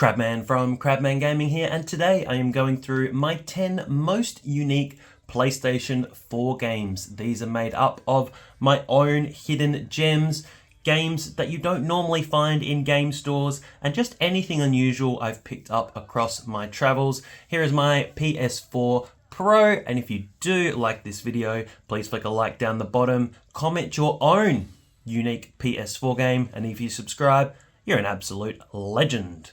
Crabman from Crabman Gaming here, and today I am going through my 10 most unique PlayStation 4 games. These are made up of my own hidden gems, games that you don't normally find in game stores, and just anything unusual I've picked up across my travels. Here is my PS4 Pro, and if you do like this video, please flick a like down the bottom, comment your own unique PS4 game, and if you subscribe, you're an absolute legend.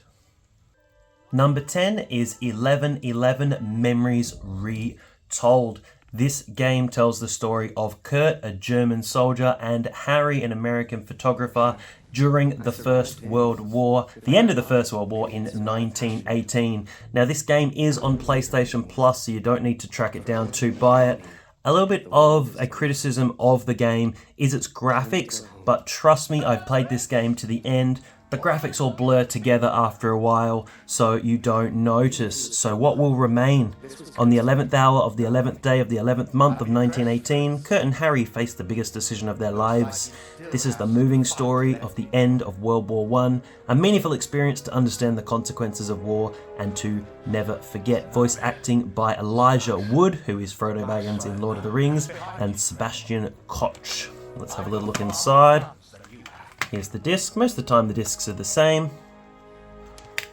Number 10 is 1111 Memories Retold. This game tells the story of Kurt, a German soldier, and Harry, an American photographer, during the First World War, the end of the First World War in 1918. Now this game is on PlayStation Plus, so you don't need to track it down to buy it. A little bit of a criticism of the game is its graphics, but trust me, I've played this game to the end. The graphics all blur together after a while, so you don't notice. So what will remain? On the 11th hour of the 11th day of the 11th month of 1918, Kurt and Harry face the biggest decision of their lives. This is the moving story of the end of World War I, a meaningful experience to understand the consequences of war and to never forget. Voice acting by Elijah Wood, who is Frodo Baggins in Lord of the Rings, and Sebastian Koch. Let's have a little look inside. Here's the disc. Most of the time the discs are the same.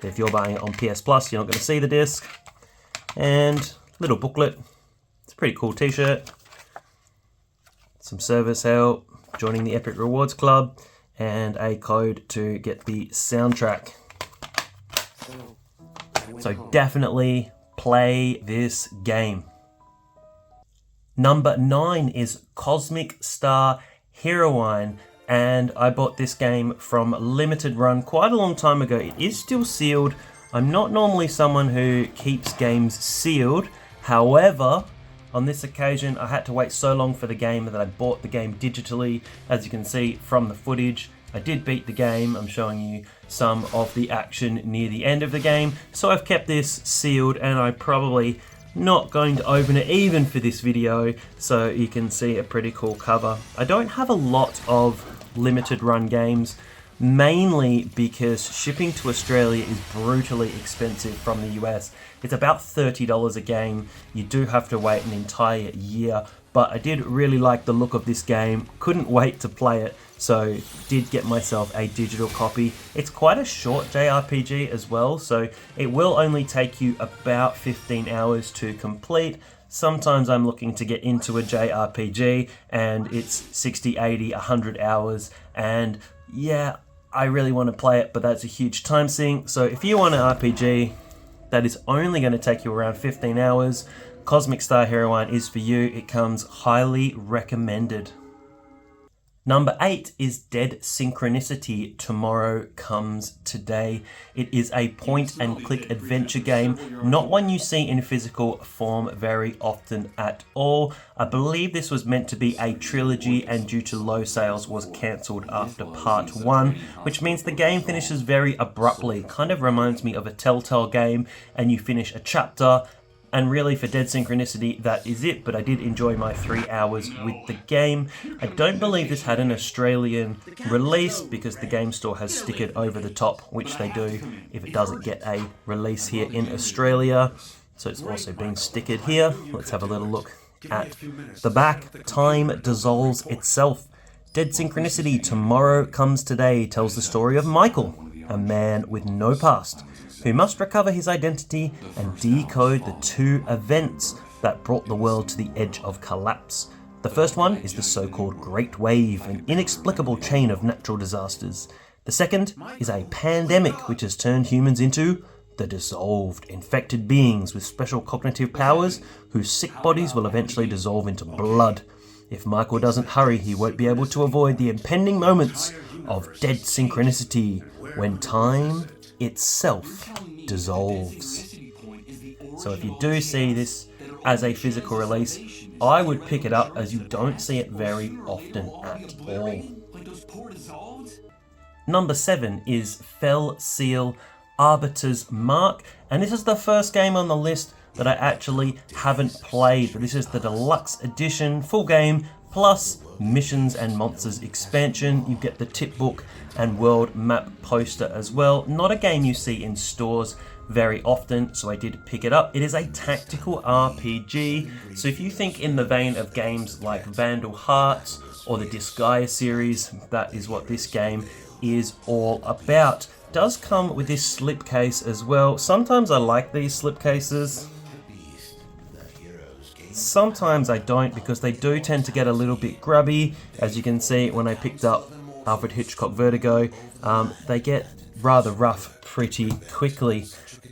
If you're buying it on PS Plus, you're not going to see the disc. And little booklet. It's a pretty cool t-shirt. Some service help, joining the Epic Rewards Club, and a code to get the soundtrack. So definitely play this game. Number 9 is Cosmic Star Heroine. And I bought this game from Limited Run quite a long time ago. It is still sealed. I'm not normally someone who keeps games sealed. However, on this occasion, I had to wait so long for the game that I bought the game digitally. As you can see from the footage, I did beat the game. I'm showing you some of the action near the end of the game. So I've kept this sealed, and I probably not going to open it even for this video, so you can see a pretty cool cover. I don't have a lot of limited run games, mainly because shipping to Australia is brutally expensive from the US. It's about $30 a game. You do have to wait an entire year, but I did really like the look of this game. Couldn't wait to play it, so did get myself a digital copy. It's quite a short JRPG as well, so it will only take you about 15 hours to complete. Sometimes I'm looking to get into a JRPG and it's 60, 80, 100 hours, and yeah, I really want to play it, but that's a huge time sink. So if you want an RPG that is only going to take you around 15 hours, Cosmic Star Heroine is for you. It comes highly recommended. Number 8 is Dead Synchronicity, Tomorrow Comes Today. It is a point-and-click adventure game, not one you see in physical form very often at all. I believe this was meant to be a trilogy, and due to low sales was cancelled after part 1, which means the game finishes very abruptly. Kind of reminds me of a Telltale game, and you finish a chapter, and really for Dead Synchronicity, that is it, but I did enjoy my 3 hours with the game. I don't believe this had an Australian release because the game store has stickered over the top, which they do if it doesn't get a release here in Australia. So it's also been stickered here. Let's have a little look at the back. Time dissolves itself. Dead Synchronicity, Tomorrow Comes Today tells the story of Michael, a man with no past, who must recover his identity and decode the 2 events that brought the world to the edge of collapse. The first one is the so-called Great Wave, an inexplicable chain of natural disasters. The second is a pandemic which has turned humans into the dissolved, infected beings with special cognitive powers whose sick bodies will eventually dissolve into blood. If Michael doesn't hurry, he won't be able to avoid the impending moments of dead synchronicity when time itself dissolves. So if you do see this as a physical release, I would pick it up, as you don't see it very often at all. Number 7 is Fell Seal Arbiter's Mark, and this is the first game on the list that I actually haven't played, but this is the deluxe edition, full game, plus missions and monsters expansion. You get the tip book and world map poster as well. Not a game you see in stores very often, so I did pick it up. It is a tactical RPG, so if you think in the vein of games like Vandal Hearts or the Disgaea series, that is what this game is all about. It does come with this slipcase as well. Sometimes I like these slipcases. Sometimes I don't, because they do tend to get a little bit grubby. As you can see, when I picked up Alfred Hitchcock Vertigo, they get rather rough pretty quickly.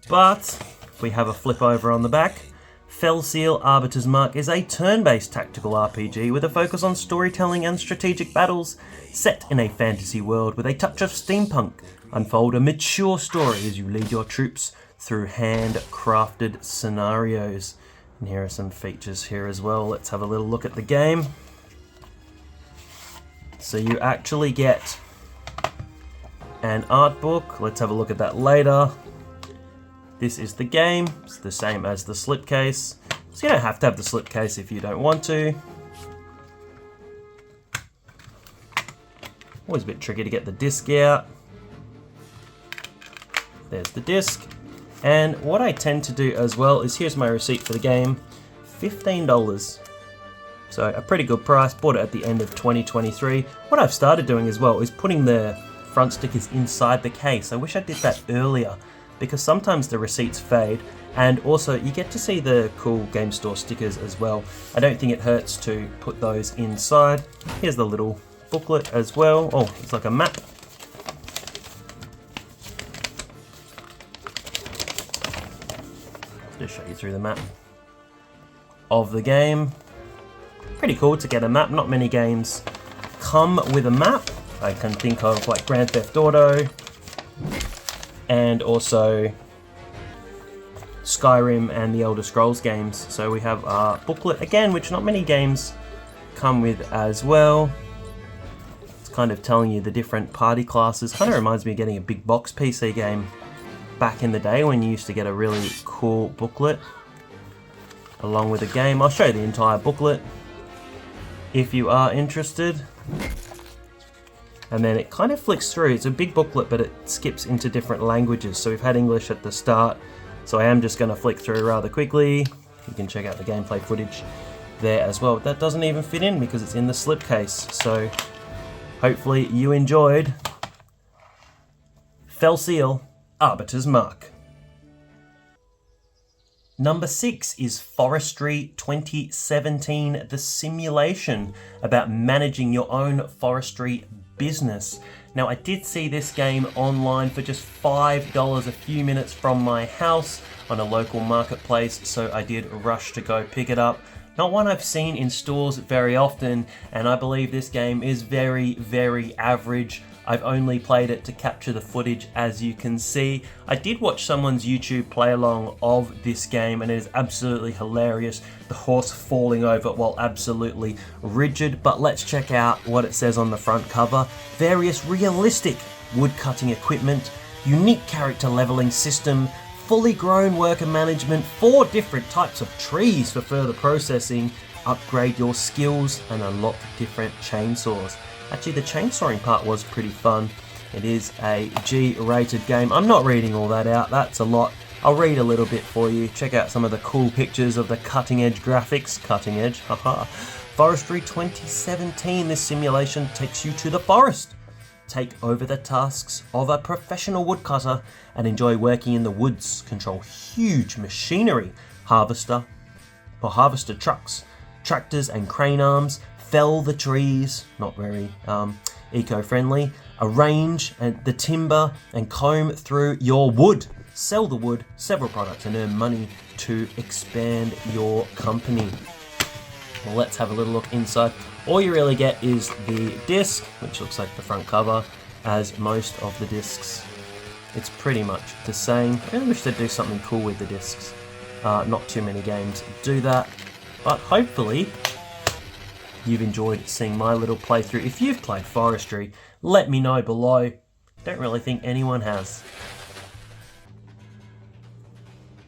But if we have a flip over on the back, Fellseal Arbiter's Mark is a turn-based tactical RPG with a focus on storytelling and strategic battles. Set in a fantasy world with a touch of steampunk, unfold a mature story as you lead your troops through handcrafted scenarios. And here are some features here as well. Let's have a little look at the game. So you actually get an art book. Let's have a look at that later. This is the game. It's the same as the slipcase. So you don't have to have the slipcase if you don't want to. Always a bit tricky to get the disc out. There's the disc. And what I tend to do as well is, here's my receipt for the game, $15. So a pretty good price, bought it at the end of 2023. What I've started doing as well is putting the front stickers inside the case. I wish I did that earlier, because sometimes the receipts fade, and also you get to see the cool game store stickers as well. I don't think it hurts to put those inside. Here's the little booklet as well. Oh, it's like a map. Just show you through the map of the game. Pretty cool to get a map. Not many games come with a map. I can think of like Grand Theft Auto and also Skyrim and the Elder Scrolls games. So we have our booklet again, which not many games come with as well. It's kind of telling you the different party classes. Kind of reminds me of getting a big box PC game back in the day when you used to get a really cool booklet along with a game. I'll show you the entire booklet if you are interested. And then it kind of flicks through. It's a big booklet, but it skips into different languages. So we've had English at the start. So I am just going to flick through rather quickly. You can check out the gameplay footage there as well. That doesn't even fit in because it's in the slipcase. So hopefully you enjoyed Fellseal Arbiter's Mark. Number 6 is Forestry 2017, the simulation about managing your own forestry business. Now, I did see this game online for just $5 a few minutes from my house on a local marketplace, so I did rush to go pick it up. Not one I've seen in stores very often, and I believe this game is very, very average. I've only played it to capture the footage, as you can see. I did watch someone's YouTube play along of this game, and it is absolutely hilarious. The horse falling over while absolutely rigid, but let's check out what it says on the front cover. Various realistic wood cutting equipment, unique character leveling system, fully grown worker management, 4 different types of trees for further processing, upgrade your skills, and unlock different chainsaws. Actually, the chainsawing part was pretty fun. It is a G-rated game. I'm not reading all that out, that's a lot. I'll read a little bit for you. Check out some of the cool pictures of the cutting-edge graphics. Cutting edge, haha. Forestry 2017, this simulation takes you to the forest. Take over the tasks of a professional woodcutter and enjoy working in the woods. Control huge machinery, harvester trucks, tractors and crane arms. Fell the trees, not very eco-friendly. Arrange the timber and comb through your wood. Sell the wood, several products, and earn money to expand your company. Well, let's have a little look inside. All you really get is the disc, which looks like the front cover, as most of the discs. It's pretty much the same. I really wish they'd do something cool with the discs. Not too many games do that, but hopefully you've enjoyed seeing my little playthrough. If you've played Forestry, let me know below. Don't really think anyone has.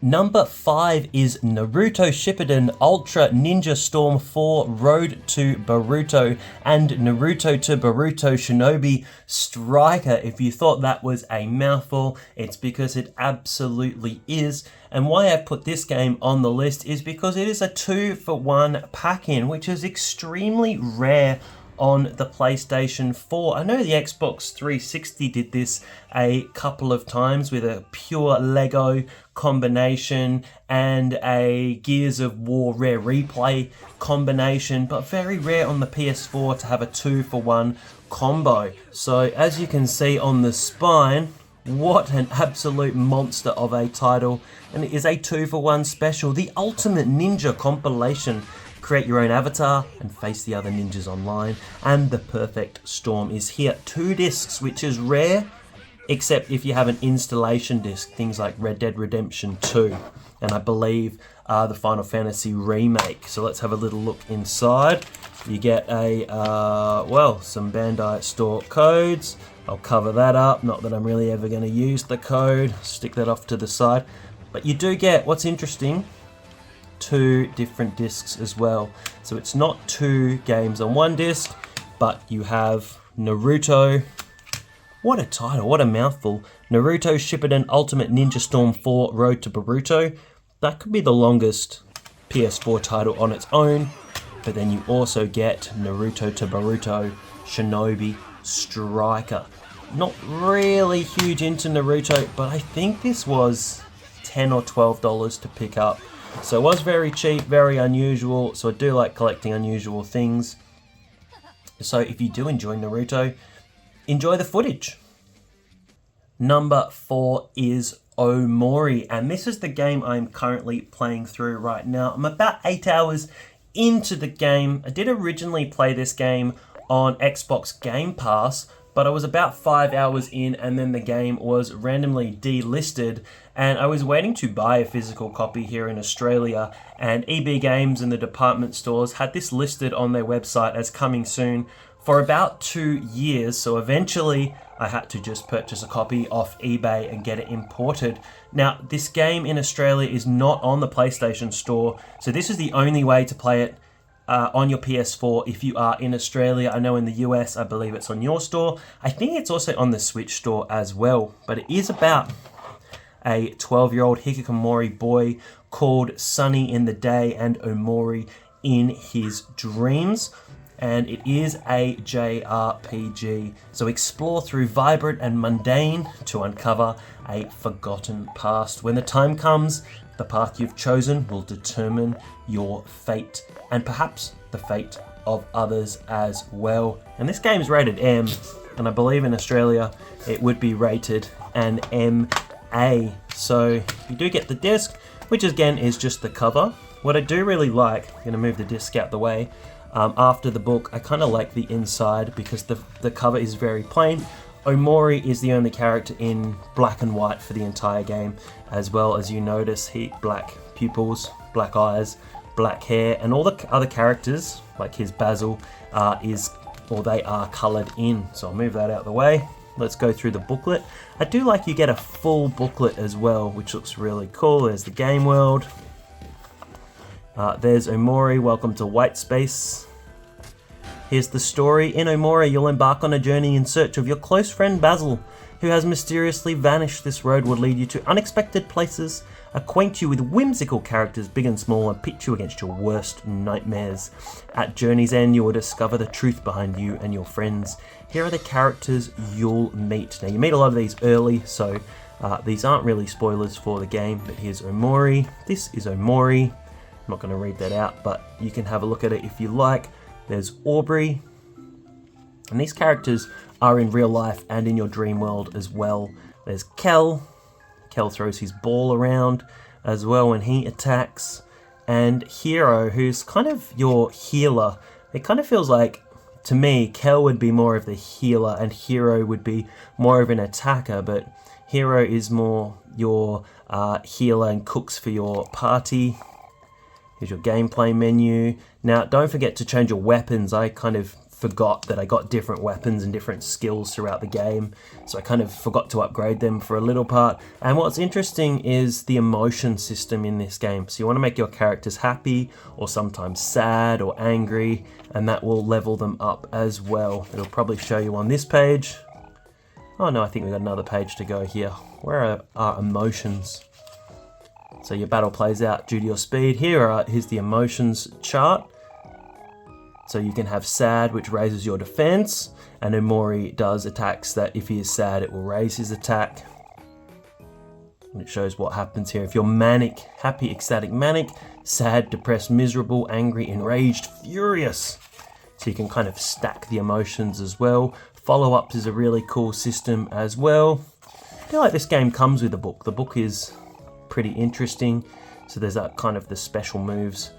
Number 5 is Naruto Shippuden Ultra Ninja Storm 4 Road to Boruto and Naruto to Boruto Shinobi Striker. If you thought that was a mouthful, it's because it absolutely is. And why I put this game on the list is because it is a 2-for-1 pack-in, which is extremely rare on the PlayStation 4. I know the Xbox 360 did this a couple of times with a pure Lego combination and a Gears of War Rare Replay combination, but very rare on the PS4 to have a 2-for-1 combo. So as you can see on the spine, what an absolute monster of a title, and it is a 2-for-1 special, the Ultimate Ninja compilation. Create your own avatar and face the other ninjas online, and the perfect storm is here. 2 discs, which is rare, except if you have an installation disc, things like Red Dead Redemption 2, and I believe the Final Fantasy remake. So let's have a little look inside. You get a, some Bandai store codes. I'll cover that up, not that I'm really ever going to use the code, stick that off to the side. But you do get, what's interesting, 2 different discs as well. So it's not 2 games on 1 disc, but you have Naruto. What a title, what a mouthful. Naruto Shippuden Ultimate Ninja Storm 4 Road to Boruto. That could be the longest PS4 title on its own. But then you also get Naruto to Boruto Shinobi Striker. Not really huge into Naruto, but I think this was $10 or $12 to pick up. So it was very cheap, very unusual, so I do like collecting unusual things. So if you do enjoy Naruto, enjoy the footage. Number 4 is Omori, and this is the game I'm currently playing through right now. I'm about 8 hours into the game. I did originally play this game on Xbox Game Pass, but I was about 5 hours in and then the game was randomly delisted, and I was waiting to buy a physical copy here in Australia, and EB Games and the department stores had this listed on their website as coming soon for about 2 years, so eventually I had to just purchase a copy off eBay and get it imported. Now, this game in Australia is not on the PlayStation Store, so this is the only way to play it on your PS4 if you are in Australia. I know in the US, I believe it's on your store. I think it's also on the Switch store as well. But it is about a 12-year-old hikikomori boy called Sunny in the day and Omori in his dreams. And it is a JRPG. So explore through vibrant and mundane to uncover a forgotten past. When the time comes, the path you've chosen will determine your fate, and perhaps the fate of others as well. And this game is rated M, and I believe in Australia it would be rated an MA. So you do get the disc, which again is just the cover. What I do really like, I'm going to move the disc out the way, after the book, I kind of like the inside because the cover is very plain. Omori is the only character in black and white for the entire game, as well as you notice black pupils, black eyes, black hair, and all the other characters, like his Basil, they are coloured in. So I'll move that out of the way. Let's go through the booklet. I do like you get a full booklet as well, which looks really cool. There's the game world. There's Omori, welcome to White Space. Here's the story. In Omori, you'll embark on a journey in search of your close friend Basil, who has mysteriously vanished. This road will lead you to unexpected places, acquaint you with whimsical characters big and small, and pit you against your worst nightmares. At Journey's End, you will discover the truth behind you and your friends. Here are the characters you'll meet. Now, you meet a lot of these early, so these aren't really spoilers for the game, but here's Omori. This is Omori. I'm not going to read that out, but you can have a look at it if you like. There's Aubrey, and these characters are in real life and in your dream world as well. There's Kel. Kel throws his ball around as well when he attacks. And Hero, who's kind of your healer. It kind of feels like, to me, Kel would be more of the healer and Hero would be more of an attacker, but Hero is more your healer and cooks for your party. Here's your gameplay menu. Now, don't forget to change your weapons. I kind of forgot that I got different weapons and different skills throughout the game, so I kind of forgot to upgrade them for a little part. And what's interesting is the emotion system in this game. So you want to make your characters happy or sometimes sad or angry, and that will level them up as well. It'll probably show you on this page. Oh no, I think we've got another page to go here. Where are our emotions? So your battle plays out due to your speed. Here's the emotions chart. So you can have sad, which raises your defense, and Omori does attacks that if he is sad, it will raise his attack. And it shows what happens here. If you're manic, happy, ecstatic, manic, sad, depressed, miserable, angry, enraged, furious. So you can kind of stack the emotions as well. Follow-ups is a really cool system as well. I feel like this game comes with a book. The book is pretty interesting. So there's that kind of the special moves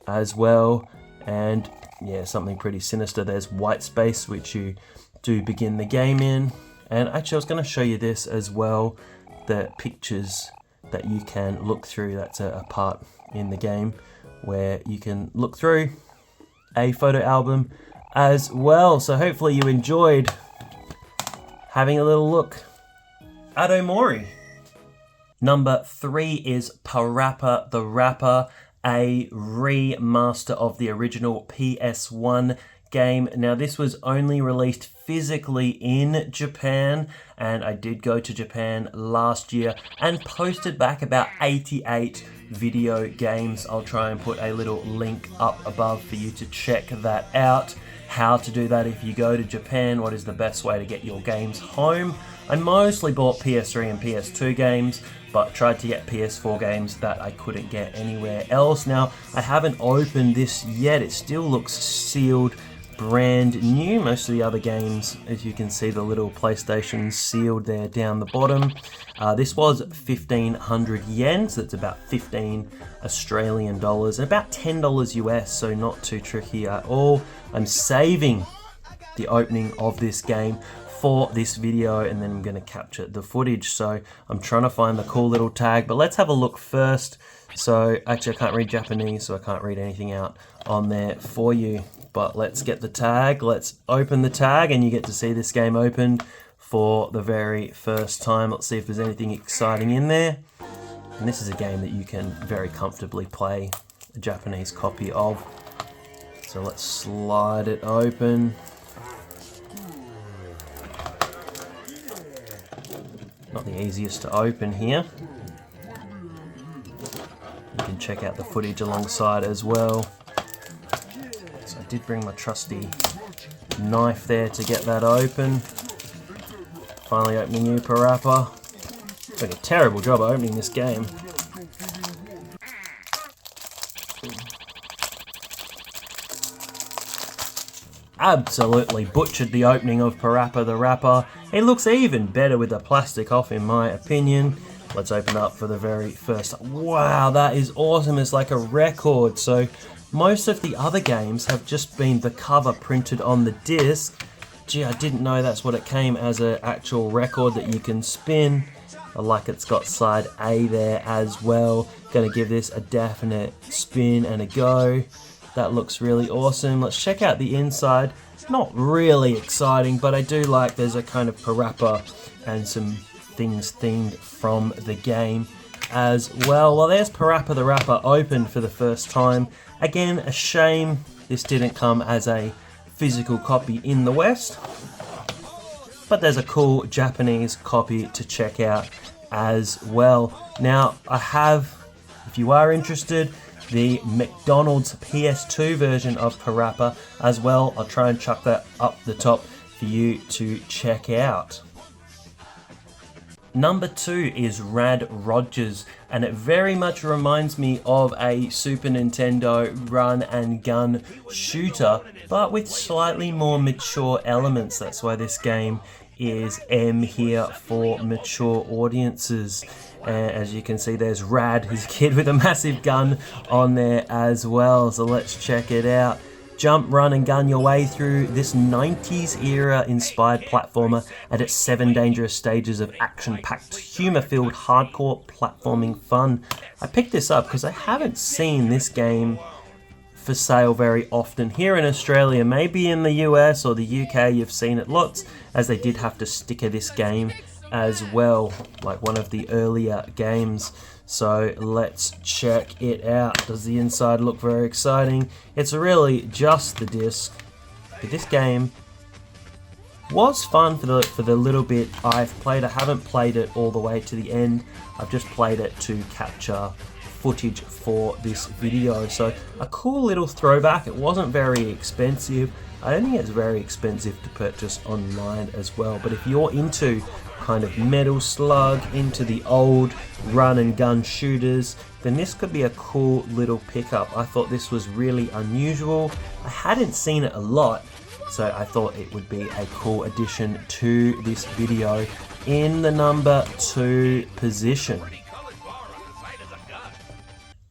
as well. And yeah, something pretty sinister. There's white space, which you do begin the game in. And actually I was going to show you this as well. The pictures that you can look through. That's a part in the game where you can look through a photo album as well. So hopefully you enjoyed having a little look at Omori. Number 3 is Parappa the Rapper, a remaster of the original PS1 game. Now this was only released physically in Japan, and I did go to Japan last year and posted back about 88 video games. I'll try and put a little link up above for you to check that out. How to do that if you go to Japan, what is the best way to get your games home. I mostly bought PS3 and PS2 games, but tried to get PS4 games that I couldn't get anywhere else. Now, I haven't opened this yet. It still looks sealed, brand new. Most of the other games, as you can see, the little PlayStation sealed there down the bottom. This was 1,500 yen, so that's about 15 Australian dollars, and about $10 US, so not too tricky at all. I'm saving the opening of this game for this video, and then I'm going to capture the footage. So I'm trying to find the cool little tag, but let's have a look first. So actually I can't read Japanese, so I can't read anything out on there for you, but let's get the tag. Let's open the tag, and you get to see this game opened for the very first time. Let's see if there's anything exciting in there. And this is a game that you can very comfortably play a Japanese copy of. So let's slide it open. Not the easiest to open here. You can check out the footage alongside as well. So I did bring my trusty knife there to get that open. Finally opening you, Parappa. Doing a terrible job opening this game. Absolutely butchered the opening of Parappa the Rapper. It looks even better with the plastic off, in my opinion. Let's open up for the very first. Wow, that is awesome. It's like a record. So most of the other games have just been the cover printed on the disc. Gee, I didn't know that's what it came as, an actual record that you can spin. I like it's got side A there as well. Gonna give this a definite spin and a go. That looks really awesome. Let's check out the inside. Not really exciting, but I do like there's a kind of Parappa and some things themed from the game as well. Well, there's Parappa the Rapper open for the first time. Again, a shame this didn't come as a physical copy in the West, but there's a cool Japanese copy to check out as well. Now, I have, if you are interested, the McDonald's PS2 version of Parappa as well. I'll try and chuck that up the top for you to check out. Number 2 is Rad Rogers, and it very much reminds me of a Super Nintendo run and gun shooter, but with slightly more mature elements. That's why this game is M here for mature audiences. As you can see, there's Rad, his kid with a massive gun on there as well. So let's check it out. Jump, run and gun your way through this 90s era inspired platformer at its 7 dangerous stages of action-packed, humour-filled, hardcore platforming fun. I picked this up because I haven't seen this game for sale very often here in Australia. Maybe in the US or the UK you've seen it lots, as they did have to sticker this game as well, like one of the earlier games. So let's check it out. Does the inside look very exciting? It's really just the disc, but this game was fun for the little bit I've played. I haven't played it all the way to the end. I've just played it to capture footage for this video. So a cool little throwback. It wasn't very expensive. I don't think it's very expensive to purchase online as well, but if you're into kind of Metal Slug, into the old run and gun shooters, then this could be a cool little pickup. I thought this was really unusual. I hadn't seen it a lot, so I thought it would be a cool addition to this video in the number 2 position.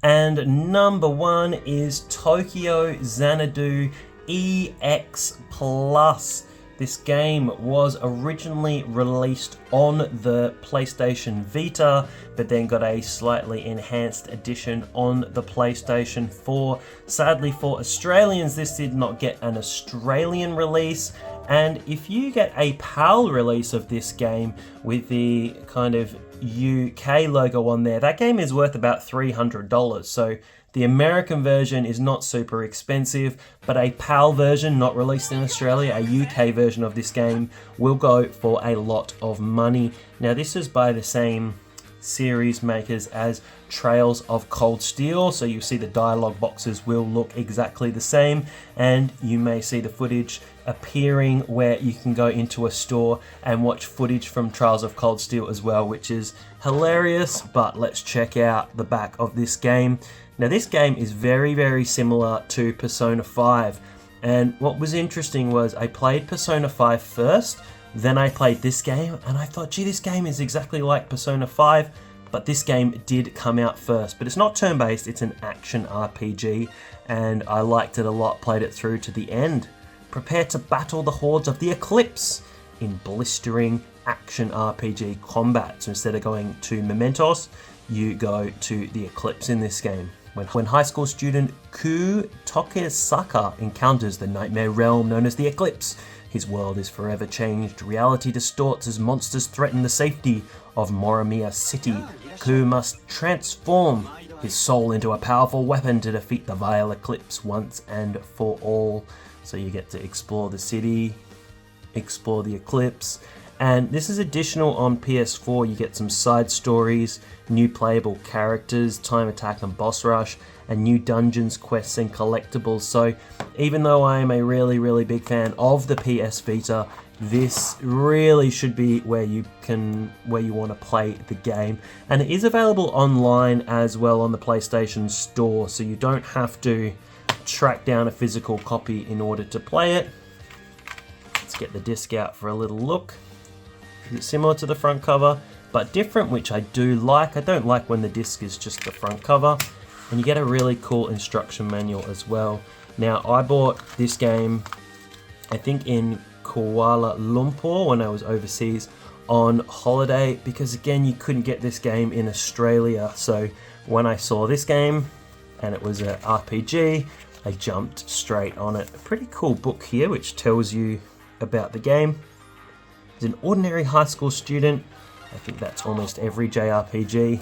And number 1 is Tokyo Xanadu EX Plus. This game was originally released on the PlayStation Vita, but then got a slightly enhanced edition on the PlayStation 4. Sadly for Australians, this did not get an Australian release, and if you get a PAL release of this game with the kind of UK logo on there, that game is worth about $300. So the American version is not super expensive, but a PAL version not released in Australia, a UK version of this game, will go for a lot of money. Now this is by the same series makers as Trails of Cold Steel, so you see the dialogue boxes will look exactly the same, and you may see the footage appearing where you can go into a store and watch footage from Trails of Cold Steel as well, which is hilarious. But let's check out the back of this game. Now this game is very, very similar to Persona 5, and what was interesting was I played Persona 5 first, then I played this game, and I thought, gee, this game is exactly like Persona 5, but this game did come out first. But it's not turn-based, it's an action RPG, and I liked it a lot, played it through to the end. Prepare to battle the hordes of the Eclipse in blistering action RPG combat. So instead of going to Mementos, you go to the Eclipse in this game. When high school student Ku Tokisaka encounters the nightmare realm known as the Eclipse, his world is forever changed. Reality distorts as monsters threaten the safety of Morimiya City. Ku must transform his soul into a powerful weapon to defeat the vile Eclipse once and for all. So you get to explore the city, explore the Eclipse, and this is additional on PS4. You get some side stories, new playable characters, time attack and boss rush, and new dungeons, quests and collectibles. So even though I am a really, really big fan of the PS Vita, this really should be where you want to play the game. And it is available online as well on the PlayStation Store, so you don't have to track down a physical copy in order to play it. Let's get the disc out for a little look. It's similar to the front cover, but different, which I do like. I don't like when the disc is just the front cover. And you get a really cool instruction manual as well. Now, I bought this game, I think in Kuala Lumpur when I was overseas on holiday, because again, you couldn't get this game in Australia. So when I saw this game and it was an RPG, I jumped straight on it. A pretty cool book here which tells you about the game. As an ordinary high school student, I think that's almost every JRPG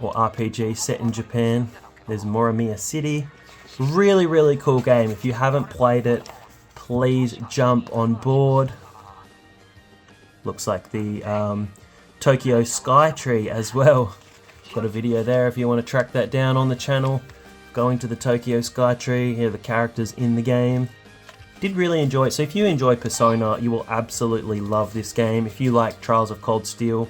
or RPG set in Japan. There's Morimiya City. Really, really cool game. If you haven't played it, please jump on board. Looks like the Tokyo Sky Tree as well. Got a video there if you want to track that down on the channel. Going to the Tokyo Sky Tree, here are the characters in the game. Did really enjoy it. So if you enjoy Persona, you will absolutely love this game. If you like Trials of Cold Steel,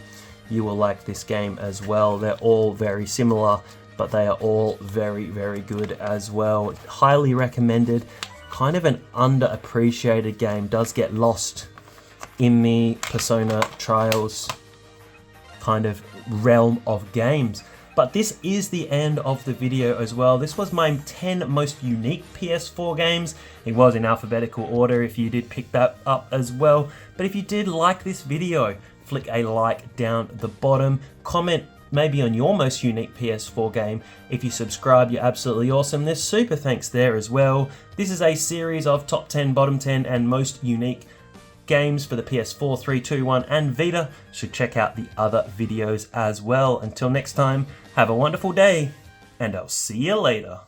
you will like this game as well. They're all very similar, but they are all very, very good as well. Highly recommended. Kind of an underappreciated game. Does get lost in the Persona Trials kind of realm of games. But this is the end of the video as well. This was my 10 most unique PS4 games. It was in alphabetical order if you did pick that up as well. But if you did like this video, flick a like down the bottom. Comment maybe on your most unique PS4 game. If you subscribe, you're absolutely awesome. There's super thanks there as well. This is a series of top 10, bottom 10, and most unique games for the PS4, 3, 2, 1, and Vita. Should check out the other videos as well. Until next time, have a wonderful day, and I'll see you later.